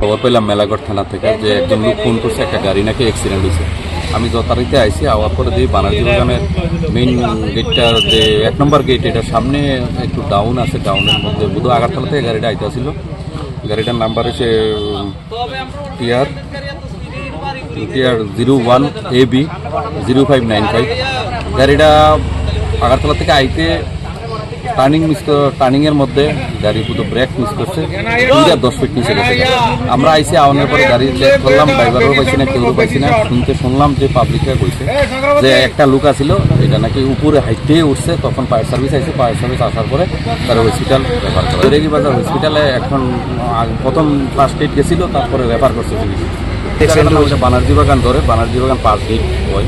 খবর পেলাম মেলাগড় থানা থেকে যে একজন লোক ফোন করছে একটা গাড়ি নাকি অ্যাক্সিডেন্ট হয়েছে। আমি যথারীতি আইসি, আওয়ার পরে দিয়ে বানারজি বাগানের মেইন গেটটা যে 1 নম্বর গেট, এটার সামনে একটু ডাউন আছে, ডাউনের মধ্যে বোধ আগারতলা থেকে গাড়িটা আইতেছিল। গাড়িটার নাম্বার হচ্ছে TR 01 AB 0595। গাড়িটা আগারতলা থেকে আইতে টার্নিংয়ের মধ্যে গাড়ি পুরো ব্রেক মিস করছে, 10 ফিট নিচে গেছে। আমরা আইসি আওয়ানোর পরে গাড়ি চেক করলাম, ড্রাইভারও পাইছি না, কেউ পাইছি না। শুনলাম যে পাবলিকরা কইছে যে একটা লোক আছিল, এটা নাকি উপরে হাইটে উঠছে। তখন ফায়ার সার্ভিস আইসে, ফায়ার সার্ভিস আসার পরে তারা হসপিটাল রেফার করে। রেগি বাজার হসপিটালে এখন প্রথম ফার্স্ট এইড গেছিল, তারপরে রেফার করছে পুলিশ। বানারজি বাগান ধরে, বানারজি বাগান 5 গেট হয়।